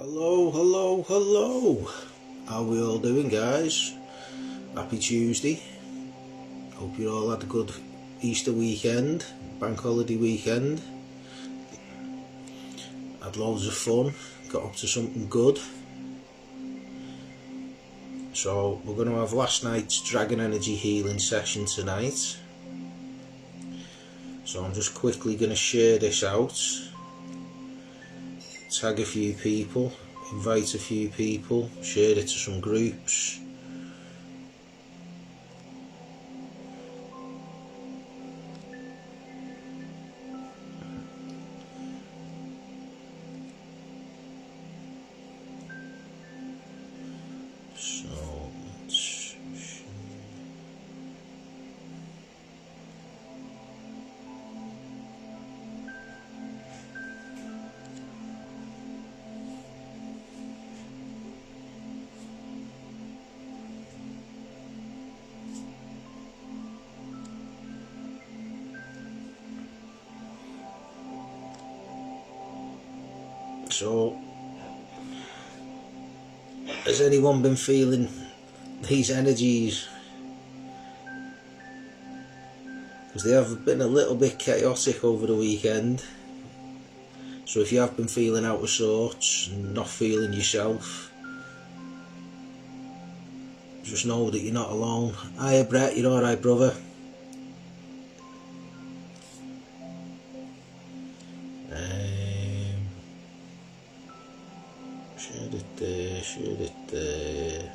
Hello, hello, hello. How we all doing, guys? Happy Tuesday. Hope you all had a good Easter weekend, bank holiday weekend. Had loads of fun, got up to something good. So we're going to have last night's Dragon Energy healing session tonight. So I'm just quickly going to share this out. Tag a few people, invite a few people, share it to some groups. So, has anyone been feeling these energies? Because they have been a little bit chaotic over the weekend. So if you have been feeling out of sorts and not feeling yourself, just know that you're not alone. Hiya Brett, you're alright brother? Share it there, share it there.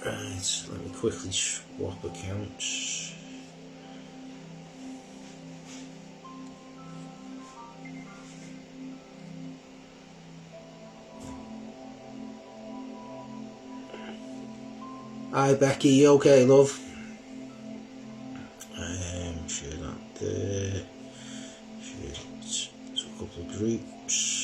Right, let me quickly swap accounts. Hi Becky, you okay love? Share that there. Share it to a couple of groups.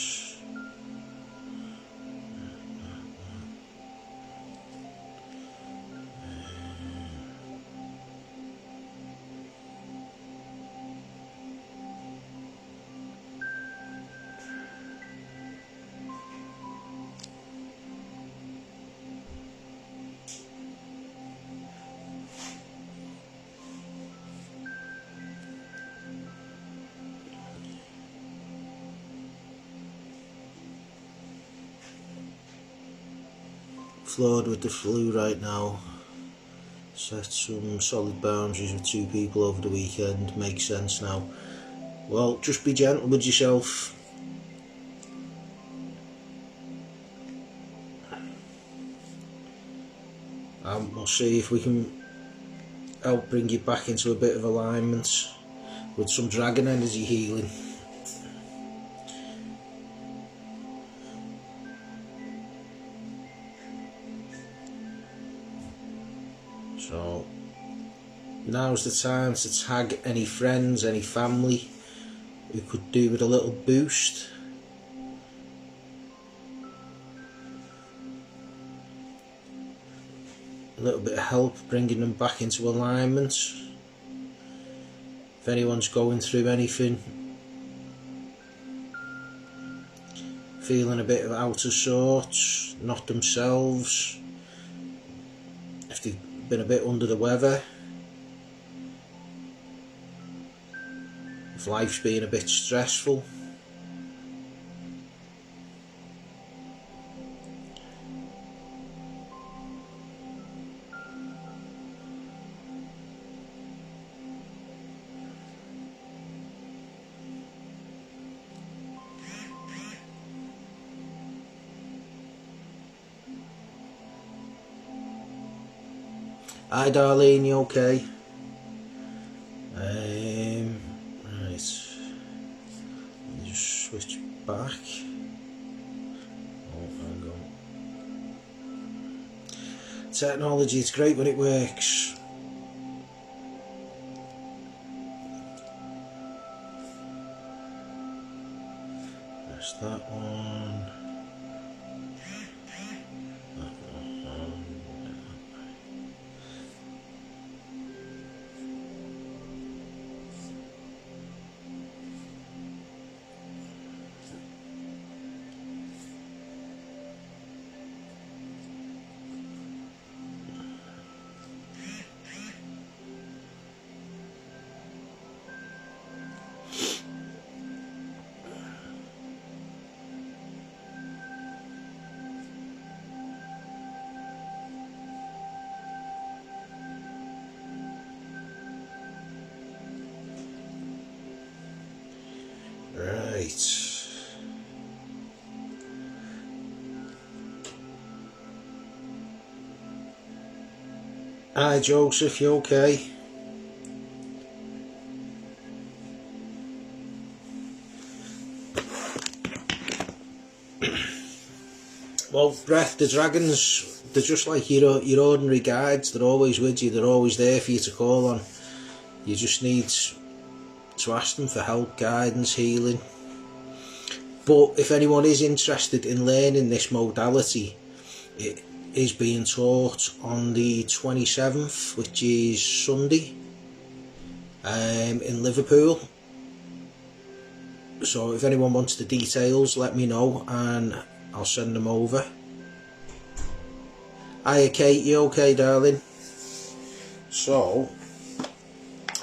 Flawed with the flu right now. Set some solid boundaries with two people over the weekend. Makes sense now. Well, just be gentle with yourself. We'll see if we can help bring you back into a bit of alignment with some dragon energy healing. So now's the time to tag any friends, any family who could do with a little boost. A little bit of help bringing them back into alignment. If anyone's going through anything, feeling a bit of out of sorts, not themselves, if they've been a bit under the weather, if life's been a bit stressful, hi Darlene, you okay? Right, let me just switch back. Oh, hang on. Technology, it's great when it works. Press that one. Right. Hi Joseph, you okay? Well, Brett, the dragons, they're just like your ordinary guides. They're always with you, they're always there for you to call on. You just need to ask them for help, guidance, healing. But if anyone is interested in learning this modality, it is being taught on the 27th, which is Sunday, in Liverpool. So if anyone wants the details, let me know and I'll send them over. Hiya Kate, you okay darling? So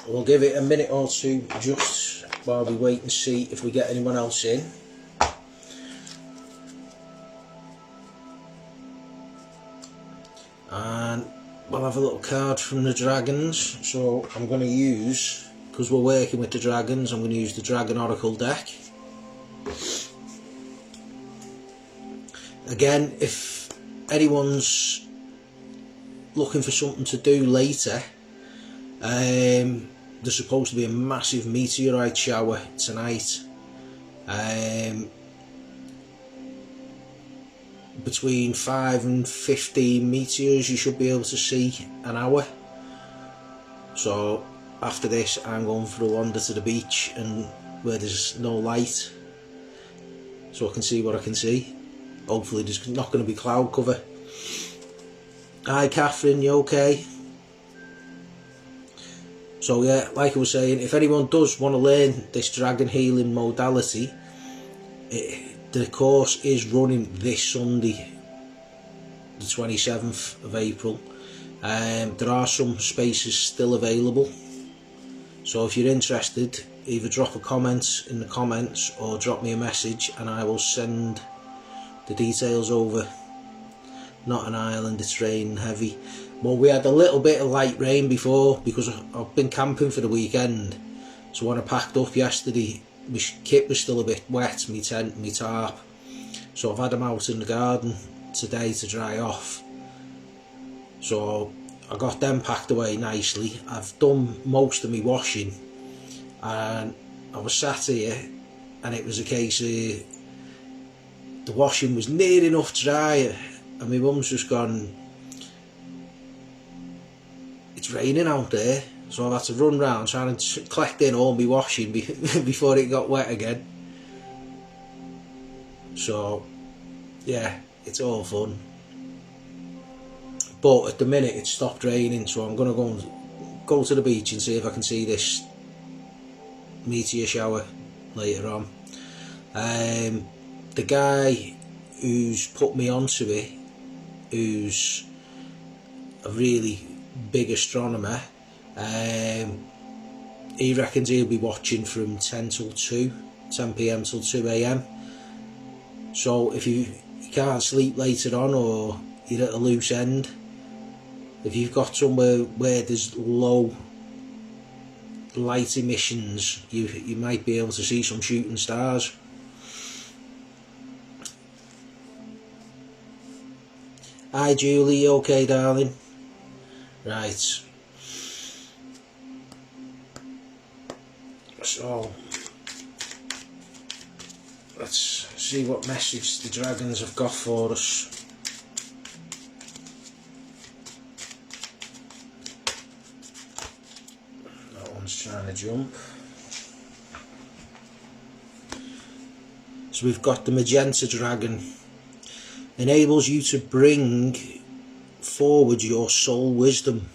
we'll give it a minute or two just while we wait and see if we get anyone else in. And we'll have a little card from the dragons. So I'm going to use, because we're working with the dragons, I'm going to use the Dragon Oracle deck. Again, if anyone's looking for something to do later, there's supposed to be a massive meteorite shower tonight. Between 5 and 15 meteors you should be able to see an hour. So after this I'm going for a wander to the beach and where there's no light, so I can see what I can see. Hopefully there's not going to be cloud cover. Hi Catherine, you okay? So yeah, like I was saying, if anyone does want to learn this dragon healing modality, the course is running this Sunday, the 27th of April. There are some spaces still available, so if you're interested, either drop a comment in the comments or drop me a message and I will send the details over. Not an island, it's raining heavy. Well, we had a little bit of light rain before because I've been camping for the weekend, so when I packed up yesterday my kit was still a bit wet, my tent, my tarp, so I've had them out in the garden today to dry off. So I got them packed away nicely. I've done most of my washing and I was sat here and it was a case of the washing was near enough dry and my mum's just gone, it's raining out there. So I've had to run round trying to collect in all my washing before it got wet again. So yeah, it's all fun. But at the minute it's stopped raining, so I'm going to go to the beach and see if I can see this meteor shower later on. The guy who's put me onto it, who's a really big astronomer, he reckons he'll be watching from 10 PM till 2 AM. So if you can't sleep later on or you're at a loose end, if you've got somewhere where there's low light emissions, you might be able to see some shooting stars. Hi Julie, you okay darling? Right. So let's see what message the dragons have got for us. That one's trying to jump. So we've got the magenta dragon. Enables you to bring forward your soul wisdom,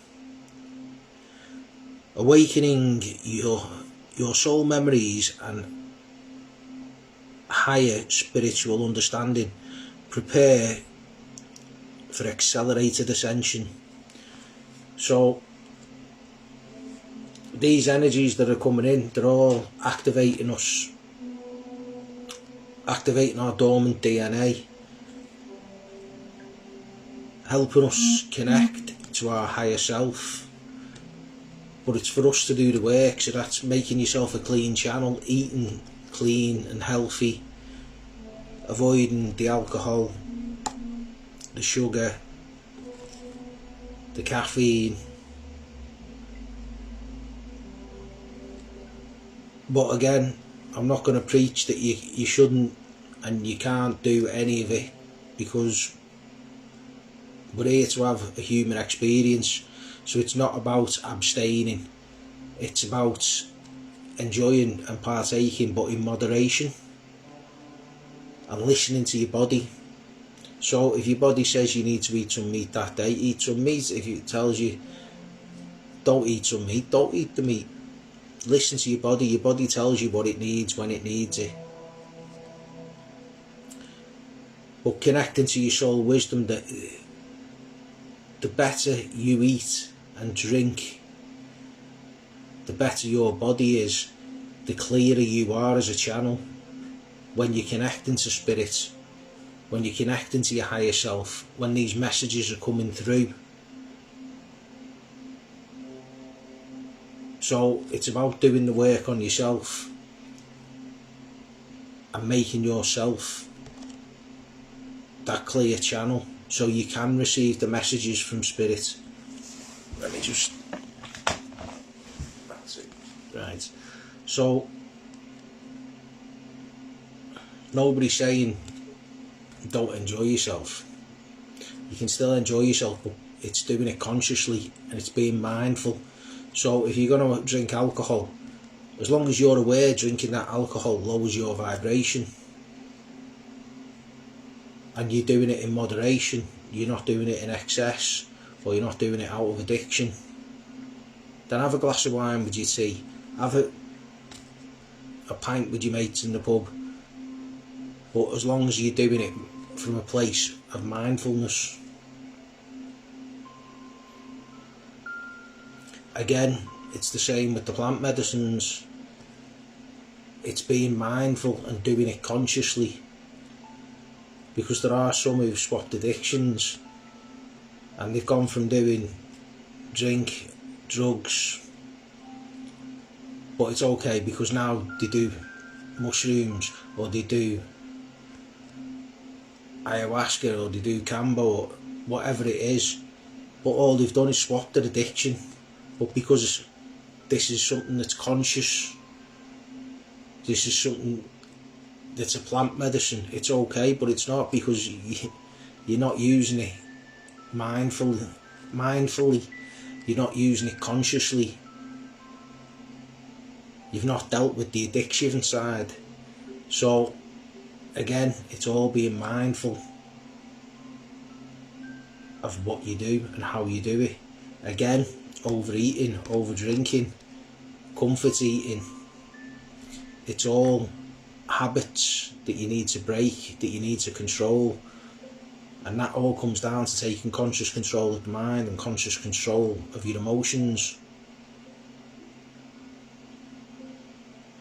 awakening your soul memories and higher spiritual understanding. Prepare for accelerated ascension. So these energies that are coming in, they're all activating us, activating our dormant DNA, helping us connect to our higher self. But it's for us to do the work, so that's making yourself a clean channel, eating clean and healthy, avoiding the alcohol, the sugar, the caffeine. But again, I'm not going to preach that you shouldn't and you can't do any of it, because we're here to have a human experience. So it's not about abstaining, it's about enjoying and partaking, but in moderation, and listening to your body. So if your body says you need to eat some meat that day, eat some meat. If it tells you don't eat some meat, don't eat the meat. Listen to your body. Your body tells you what it needs when it needs it. But connecting to your soul wisdom, that the better you eat and drink, the better your body is, the clearer you are as a channel. When you're connecting to spirit, when you're connecting to your higher self, when these messages are coming through. So it's about doing the work on yourself and making yourself that clear channel so you can receive the messages from spirit. Let me just, that's it. Right, so nobody's saying don't enjoy yourself. You can still enjoy yourself, but it's doing it consciously and it's being mindful. So if you're going to drink alcohol, as long as you're aware drinking that alcohol lowers your vibration, and you're doing it in moderation, you're not doing it in excess, or you're not doing it out of addiction, then have a glass of wine with your tea, have a pint with your mates in the pub, but as long as you're doing it from a place of mindfulness. Again, it's the same with the plant medicines. It's being mindful and doing it consciously, because there are some who've swapped addictions and they've gone from doing drink, drugs, but it's okay because now they do mushrooms, or they do ayahuasca, or they do kambo, or whatever it is, but all they've done is swap their addiction. But because this is something that's conscious, this is something that's a plant medicine, it's okay, but it's not, because you're not using it mindfully, you're not using it consciously, you've not dealt with the addiction side. So again, it's all being mindful of what you do and how you do it. Again, overeating, over drinking, comfort eating, it's all habits that you need to break, that you need to control, and that all comes down to taking conscious control of the mind and conscious control of your emotions,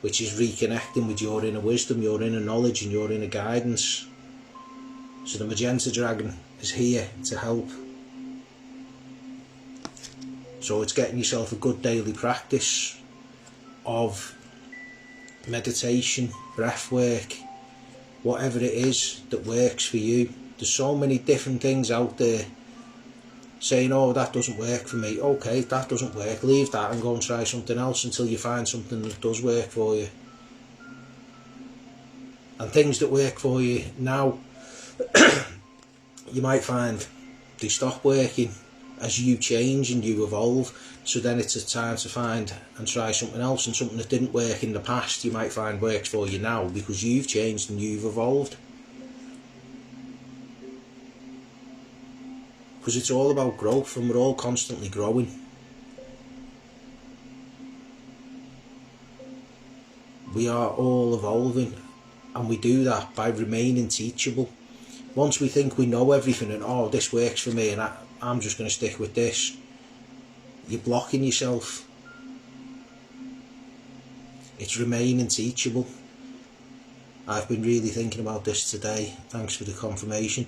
which is reconnecting with your inner wisdom, your inner knowledge and your inner guidance. So the magenta dragon is here to help. So it's getting yourself a good daily practice of meditation, breath work, whatever it is that works for you. There's so many different things out there saying, oh, that doesn't work for me. Okay, that doesn't work, leave that and go and try something else until you find something that does work for you. And things that work for you now, you might find they stop working as you change and you evolve. So then it's a time to find and try something else, and something that didn't work in the past you might find works for you now because you've changed and you've evolved. Because it's all about growth, and we're all constantly growing. We are all evolving, and we do that by remaining teachable. Once we think we know everything and, oh, this works for me and I'm just going to stick with this, you're blocking yourself. It's remaining teachable. I've been really thinking about this today. Thanks for the confirmation.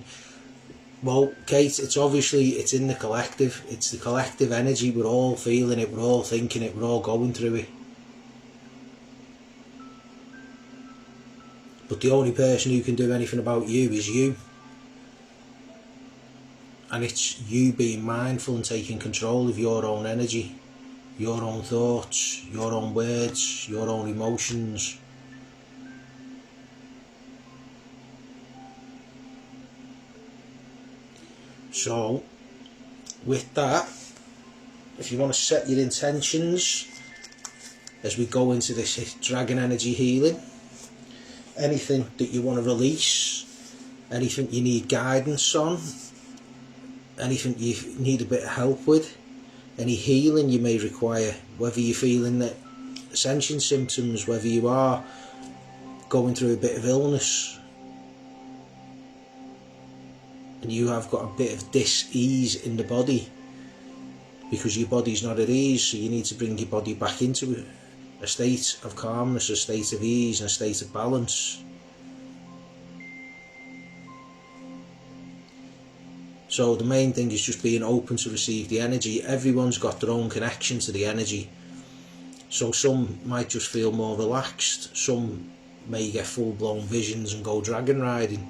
Well, Kate, it's in the collective. It's the collective energy. We're all feeling it, we're all thinking it, we're all going through it. but the only person who can do anything about you is you. And it's you being mindful and taking control of your own energy, your own thoughts, your own words, your own emotions. So, with that, if you want to set your intentions as we go into this dragon energy healing, anything that you want to release, anything you need guidance on, anything you need a bit of help with, any healing you may require, whether you're feeling the ascension symptoms, whether you are going through a bit of illness and you have got a bit of dis-ease in the body because your body's not at ease, so you need to bring your body back into a state of calmness, a state of ease and a state of balance. So the main thing is just being open to receive the energy. Everyone's got their own connection to the energy. So some might just feel more relaxed, some may get full-blown visions and go dragon riding.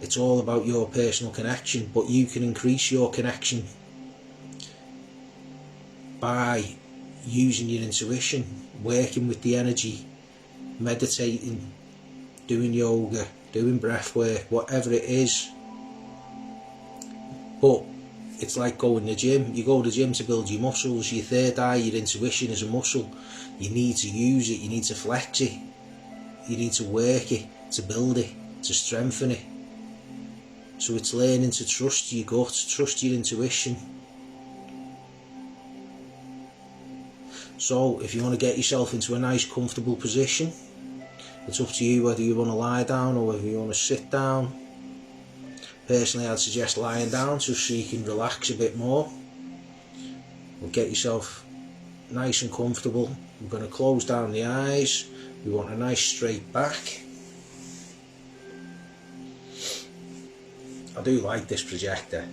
It's all about your personal connection, but you can increase your connection by using your intuition, working with the energy, meditating, doing yoga, doing breath work, whatever it is. But it's like going to the gym. You go to the gym to build your muscles. Your third eye, your intuition, is a muscle. You need to use it, you need to flex it, you need to work it, to build it, to strengthen it. So it's learning to trust your gut, trust your intuition. So if you want to get yourself into a nice comfortable position, it's up to you whether you want to lie down or whether you want to sit down. Personally, I'd suggest lying down just so you can relax a bit more. We'll get yourself nice and comfortable. We're going to close down the eyes. We want a nice straight back. I do like this projector.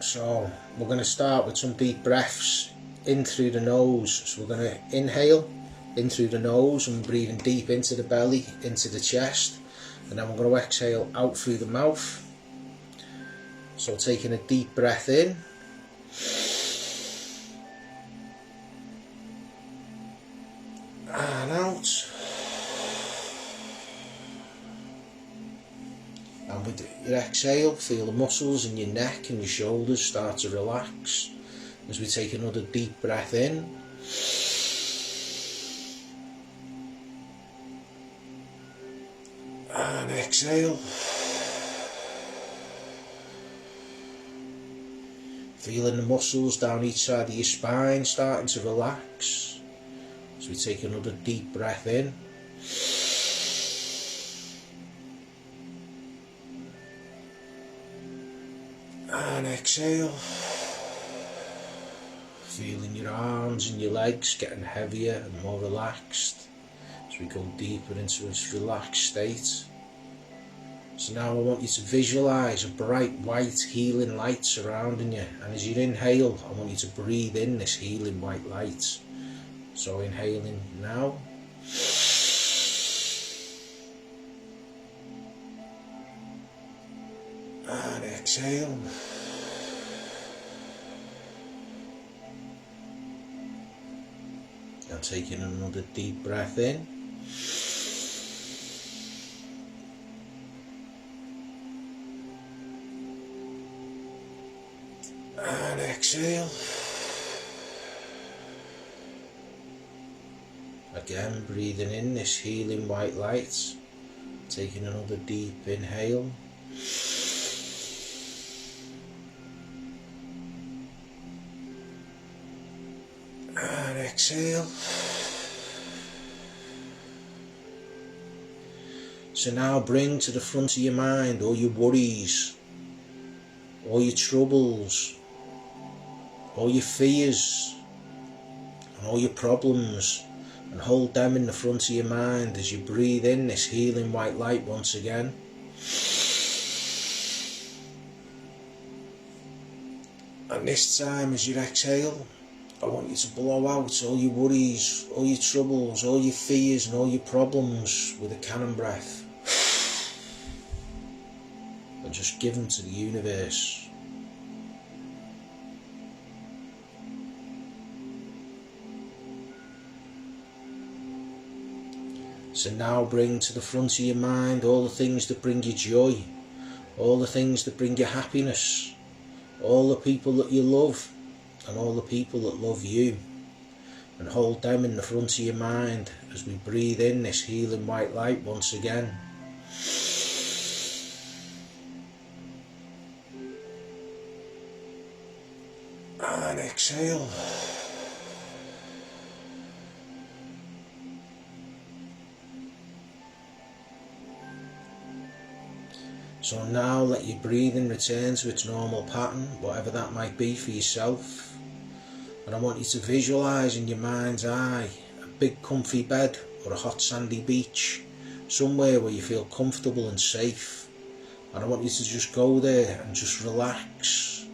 So we're going to start with some deep breaths in through the nose. So we're going to inhale in through the nose and breathing deep into the belly, into the chest, and then we're going to exhale out through the mouth. So taking a deep breath in and out, and with your exhale feel the muscles in your neck and your shoulders start to relax as we take another deep breath in. And exhale. Feeling the muscles down each side of your spine starting to relax. So we take another deep breath in. And exhale. Feeling your arms and your legs getting heavier and more relaxed as we go deeper into this relaxed state. So now I want you to visualise a bright white healing light surrounding you, and as you inhale I want you to breathe in this healing white light. So inhaling now. And exhale. And taking another deep breath in. And exhale. Again, breathing in this healing white light. Taking another deep inhale. And exhale. So now bring to the front of your mind all your worries, all your troubles, all your fears, and all your problems, and hold them in the front of your mind as you breathe in this healing white light once again. And this time as you exhale, I want you to blow out all your worries, all your troubles, all your fears and all your problems with a cannon breath. And just give them to the universe. So now bring to the front of your mind all the things that bring you joy, all the things that bring you happiness, all the people that you love and all the people that love you, and hold them in the front of your mind as we breathe in this healing white light once again. And exhale. So now let your breathing return to its normal pattern, whatever that might be for yourself. And I want you to visualise in your mind's eye a big comfy bed or a hot sandy beach, somewhere where you feel comfortable and safe. And I want you to just go there and just relax.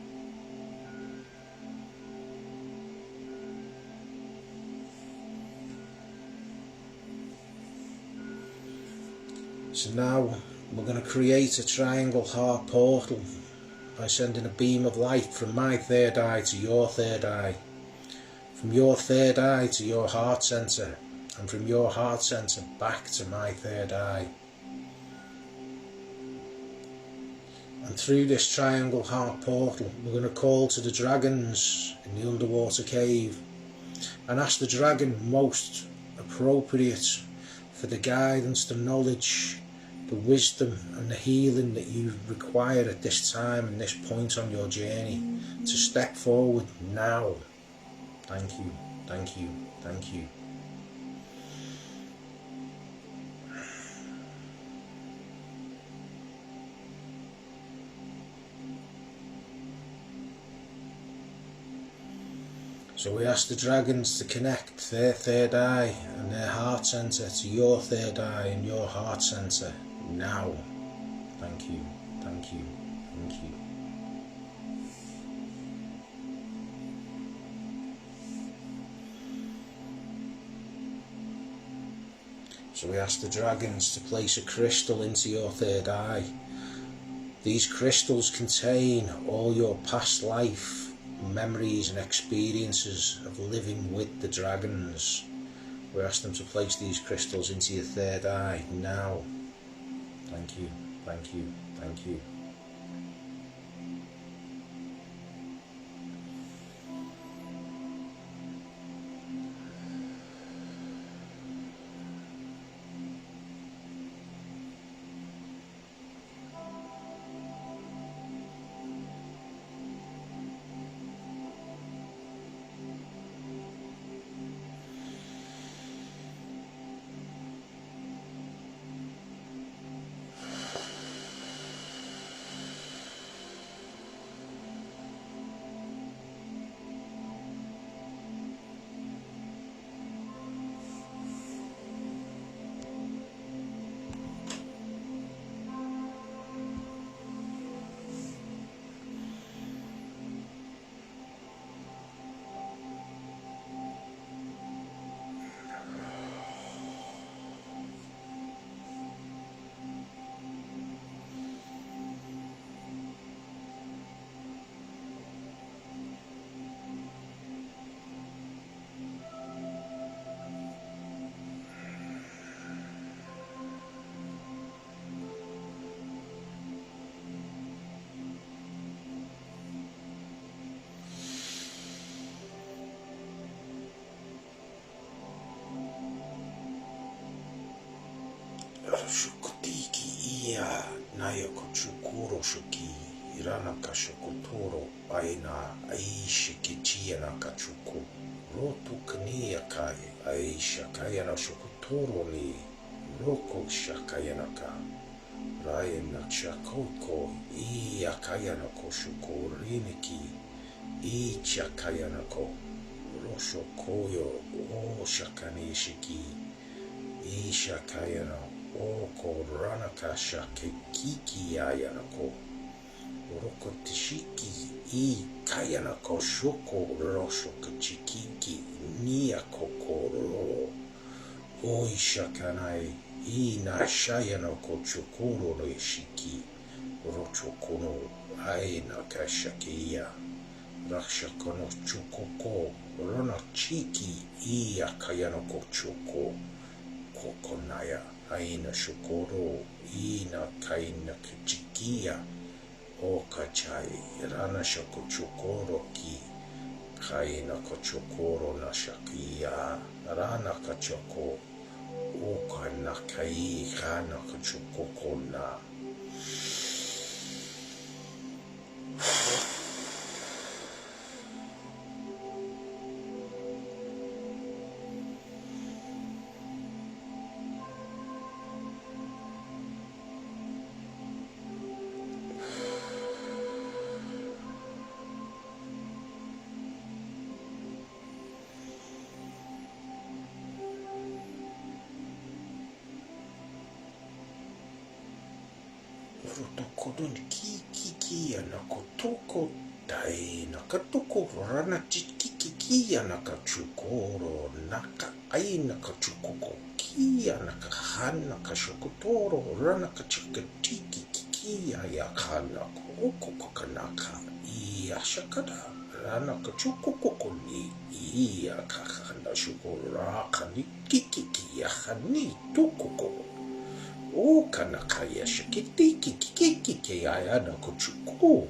So now we're going to create a triangle heart portal by sending a beam of light from my third eye to your third eye, from your third eye to your heart centre, and from your heart centre back to my third eye. And through this triangle heart portal we're going to call to the dragons in the underwater cave and ask the dragon most appropriate for the guidance, the knowledge, the wisdom and the healing that you require at this time and this point on your journey to step forward now. Thank you, thank you, thank you. So we ask the dragons to connect their third eye and their heart centre to your third eye and your heart centre now. Thank you, thank you, thank you. So we ask the dragons to place a crystal into your third eye. These crystals contain all your past life memories and experiences of living with the dragons. We ask them to place these crystals into your third eye now. Thank you, thank you, thank you. Shukutiki ia naya kochukuro shuki irana kashokotoro aina aisha kichia na kachuku rotu kania kai aisha kaya na shokotoro ni roko shakaya na ka raya na chakoko ia kaya na koshuko riniki i chakaya na ko rosho koyo o shakani shiki i shakaya na Oko ranaka shake kiki ayanako Roko tishiki I kayanako shoko rosho kachiki shakanai ina shayano kochokoro no ishiki rochokono aina kashakia rakshakono chukoko rona chiki iya kayano kochoko kokonaya aina shokoro ina kaina kichikia okachai rana shakochokoro ki kaina kochokoro na shakia rana kachoko oka na kai rana kachokoko na rotokodon kiki anakotoko dai nakatoko rana kiki anakachukoro naka aina kachukoko kia nakahana kashokotoro rana kachukatiki kiki ayakana koko kokanaka iya shakada rana kachukoko ni iya kahana shukora kani kiki yahani tukoko o kanakaya shikiti kiki ayana kochuko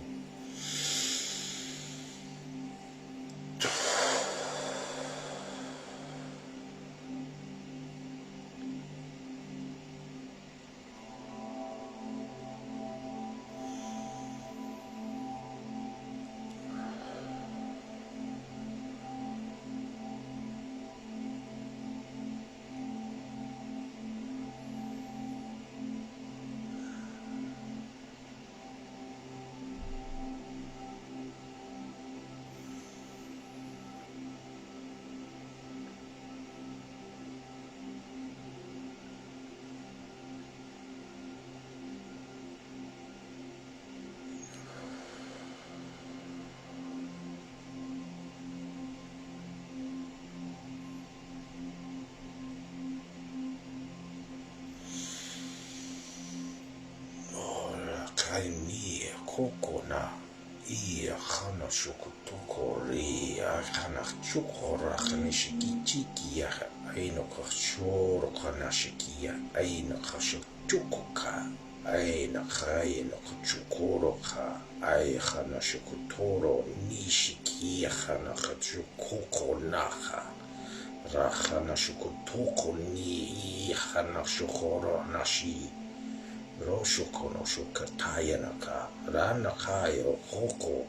kaini kokona iya khana shokotoko ria khana chukora khana shikiki ya aino khashoro khana shikia aino khashukoka aina khaino khachukoro kha ai khana shokotoro nishikia khana khachukoko naha ra khana shokotoko ni khana shokoro nashi Roshoko no shokataya naka rana kayo hoko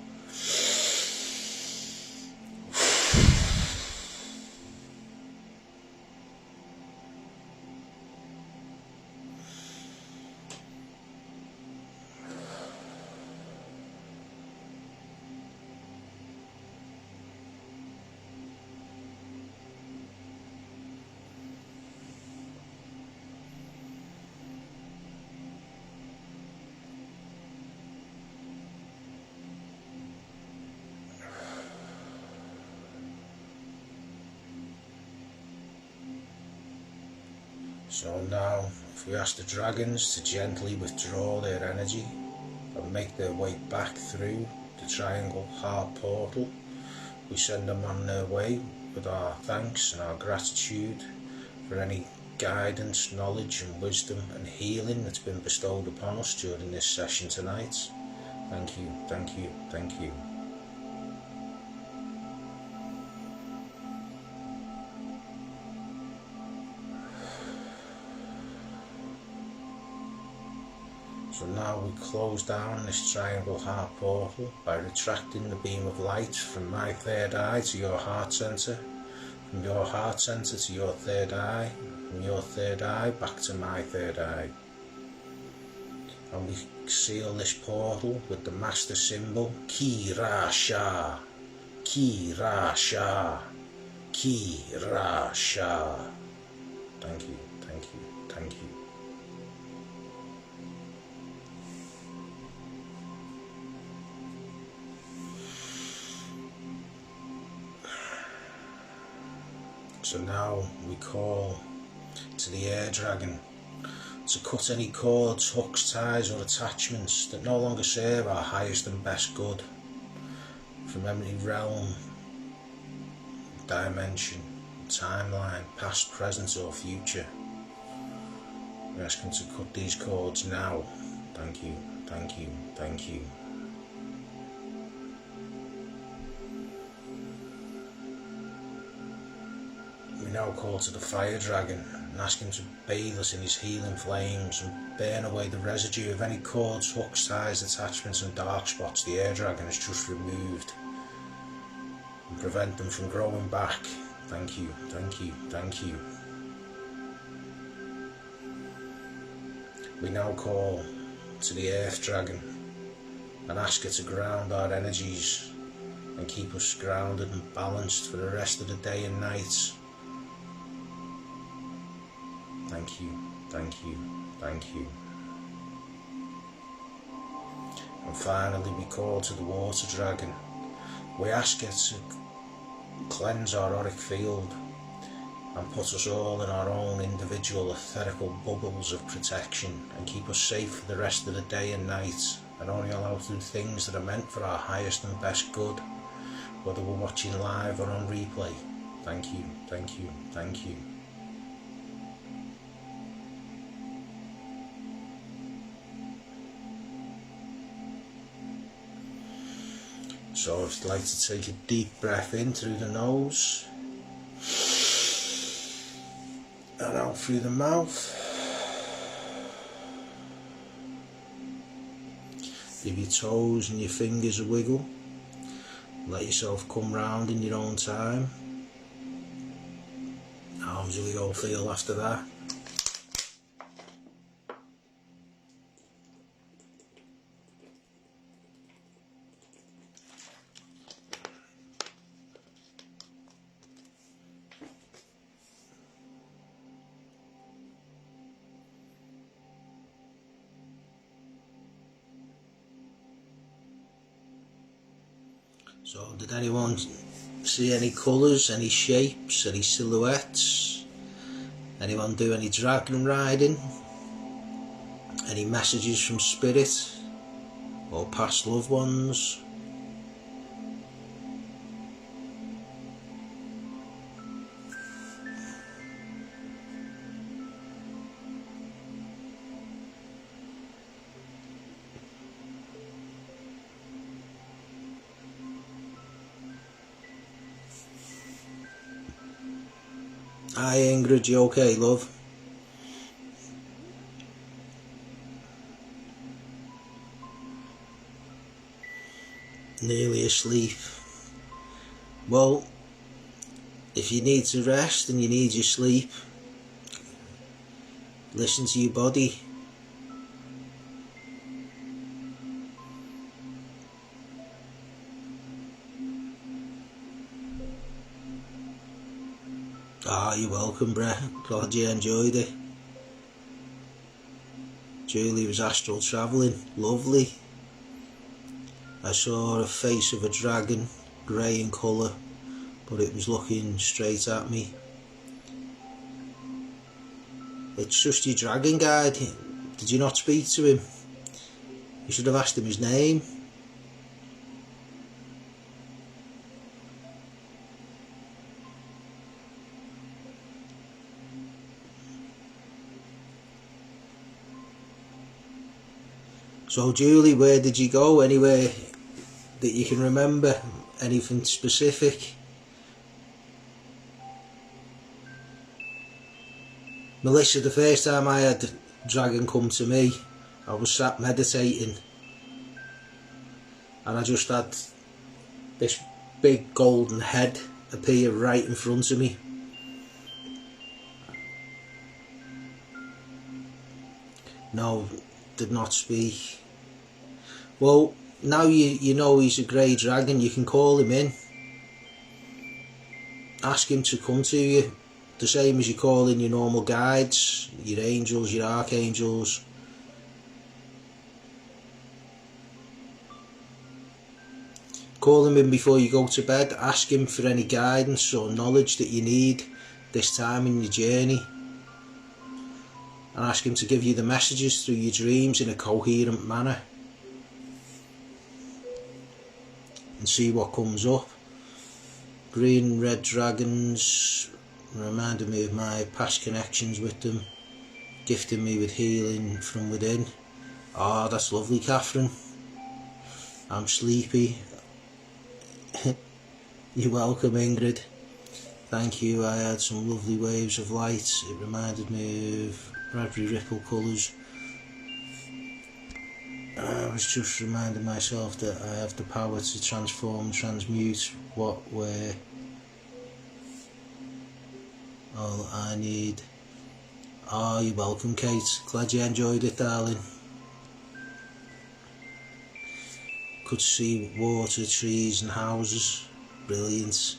So now, if we ask the dragons to gently withdraw their energy and make their way back through the Triangle Heart Portal, we send them on their way with our thanks and our gratitude for any guidance, knowledge and wisdom and healing that's been bestowed upon us during this session tonight. Thank you, thank you, thank you. So now we close down this Triangle Heart Portal by retracting the beam of light from my third eye to your heart centre, from your heart centre to your third eye, from your third eye back to my third eye. And we seal this portal with the master symbol Ki Ra Sha, Ki Ra Sha, Ki Ra Sha. Thank you, thank you, thank you. So now we call to the air dragon to cut any cords, hooks, ties or attachments that no longer serve our highest and best good from any realm, dimension, timeline, past, present or future. We ask him to cut these cords now. Thank you, thank you, thank you. We now call to the fire dragon and ask him to bathe us in his healing flames and burn away the residue of any cords, hooks, ties, attachments and dark spots the air dragon has just removed and prevent them from growing back. Thank you, thank you, thank you. We now call to the earth dragon and ask her to ground our energies and keep us grounded and balanced for the rest of the day and night. Thank you, thank you, thank you. And finally we call to the water dragon. We ask her to cleanse our auric field and put us all in our own individual etherical bubbles of protection and keep us safe for the rest of the day and night, and only allow through things that are meant for our highest and best good, whether we're watching live or on replay. Thank you, thank you, thank you. So if you'd like to take a deep breath in through the nose and out through the mouth. Give your toes and your fingers a wiggle. Let yourself come round in your own time. How do we all feel after that? So did anyone see any colours, any shapes, any silhouettes? Anyone do any dragon riding? Any messages from spirit or past loved ones? Hi Ingrid, you okay, love? Nearly asleep. Well, if you need to rest and you need your sleep, listen to your body. Ah, you're welcome, Brett. Glad you enjoyed it. Julie was astral travelling. Lovely. I saw a face of a dragon, grey in colour, but it was looking straight at me. It's just your dragon guide. Did you not speak to him? You should have asked him his name. So Julie, where did you go? Anywhere that you can remember? Anything specific? Melissa, the first time I had dragon come to me, I was sat meditating and I just had this big golden head appear right in front of me. No, did not speak. Well, now you know he's a grey dragon, you can call him in. Ask him to come to you, the same as you call in your normal guides, your angels, your archangels. Call him in before you go to bed, ask him for any guidance or knowledge that you need this time in your journey. and ask him to give you the messages through your dreams in a coherent manner, and see what comes up. Green and red dragons reminded me of my past connections with them, gifting me with healing from within. Ah, that's lovely, Catherine. I'm sleepy. You're welcome, Ingrid. Thank you. I had some lovely waves of light. It reminded me of Bradbury Ripple colours. I was just reminding myself that I have the power to transform, transmute what we're all I need. Ah, you're welcome, Kate. Glad you enjoyed it, darling. Could see water, trees and houses. Brilliant.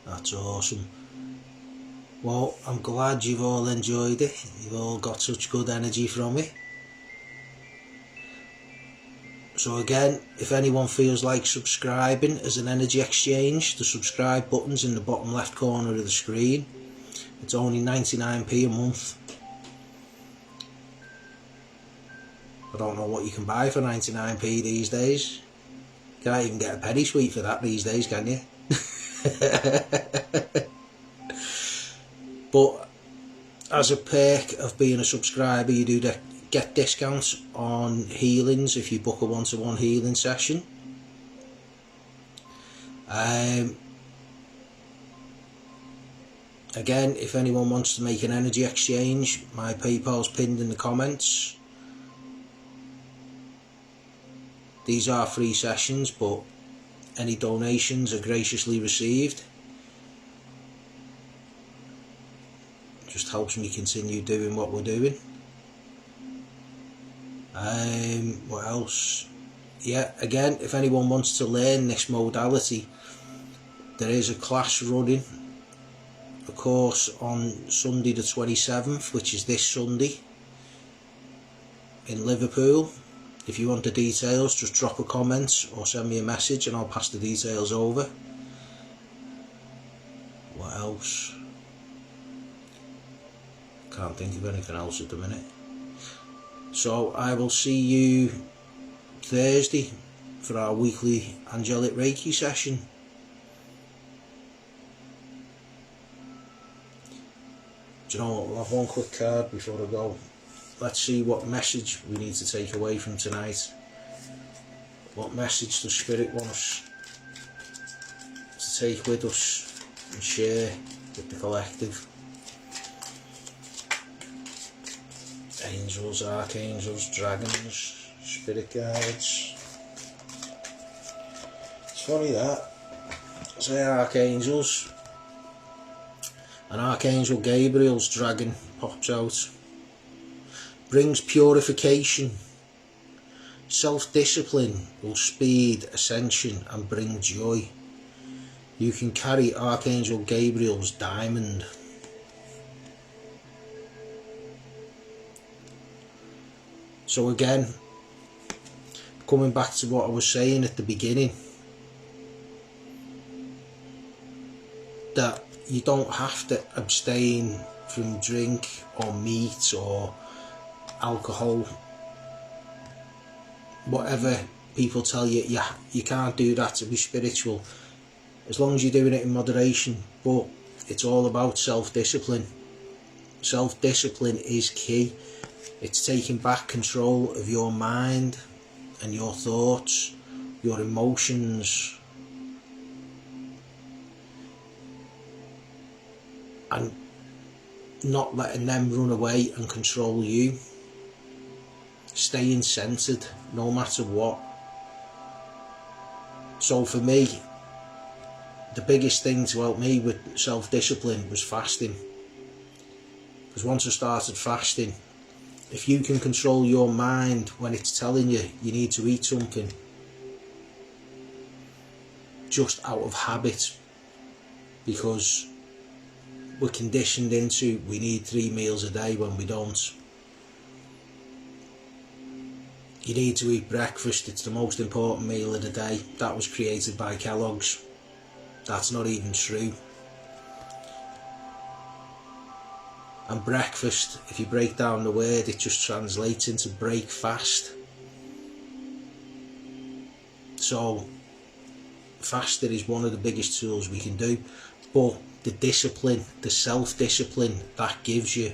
That's awesome. Well, I'm glad you've all enjoyed it. You've all got such good energy from it. So again, if anyone feels like subscribing as an energy exchange, the subscribe button's in the bottom left corner of the screen. It's only 99p a month. I don't know what you can buy for 99p these days. You can't even get a penny sweet for that these days, can you? But as a perk of being a subscriber, you do get discounts on healings if you book a one-to-one healing session. Again, if anyone wants to make an energy exchange, my PayPal's pinned in the comments. These are free sessions, but any donations are graciously received. Just helps me continue doing what we're doing. What else? Yeah, again, if anyone wants to learn this modality, there is a class running, a course on Sunday the 27th, which is this Sunday, in Liverpool. If you want the details, just drop a comment or send me a message and I'll pass the details over. What else? Can't think of anything else at the minute. So I will see you Thursday for our weekly Angelic Reiki session. Do you know what? We'll have one quick card before I go. Let's see what message we need to take away from tonight. What message does Spirit want us to take with us and share with the collective? Angels, archangels, dragons, spirit guides. It's funny that. Say archangels. An Archangel Gabriel's dragon pops out. Brings purification. Self-discipline will speed ascension and bring joy. You can carry Archangel Gabriel's diamond. So again, coming back to what I was saying at the beginning, that you don't have to abstain from drink or meat or alcohol, whatever people tell you, you can't do that to be spiritual, as long as you're doing it in moderation. But it's all about self-discipline. Self-discipline is key. It's taking back control of your mind and your thoughts, your emotions, and not letting them run away and control you. Staying centered no matter what. So for me, the biggest thing to help me with self-discipline was fasting. Because once I started fasting, if you can control your mind when it's telling you you need to eat something, just out of habit, because we're conditioned into we need 3 meals a day when we don't. You need to eat breakfast, it's the most important meal of the day. That was created by Kellogg's. That's not even true. And breakfast, if you break down the word, it just translates into break fast. So fasting is one of the biggest tools we can do, but the discipline, the self-discipline that gives you,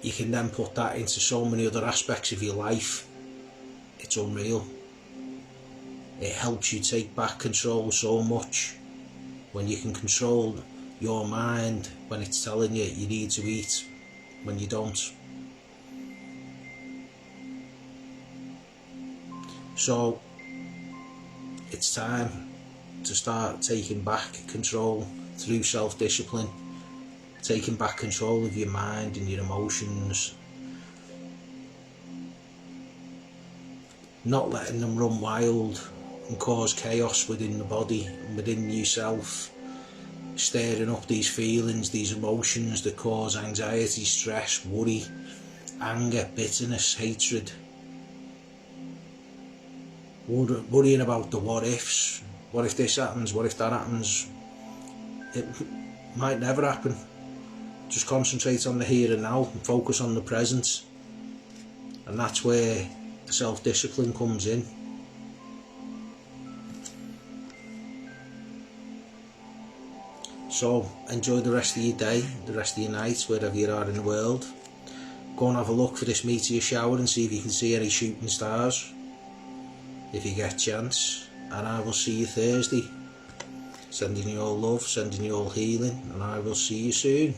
you can then put that into so many other aspects of your life. It's unreal. It helps you take back control so much when you can control your mind when it's telling you you need to eat when you don't. So it's time to start taking back control through self-discipline, taking back control of your mind and your emotions, not letting them run wild and cause chaos within the body and within yourself, stirring up these feelings, these emotions that cause anxiety, stress, worry, anger, bitterness, hatred. Worrying about the what ifs. What if this happens? What if that happens? It might never happen. Just concentrate on the here and now and focus on the present. And that's where the self-discipline comes in. So enjoy the rest of your day, the rest of your night, wherever you are in the world. Go and have a look for this meteor shower and see if you can see any shooting stars, if you get a chance. And I will see you Thursday. Sending you all love, sending you all healing, and I will see you soon.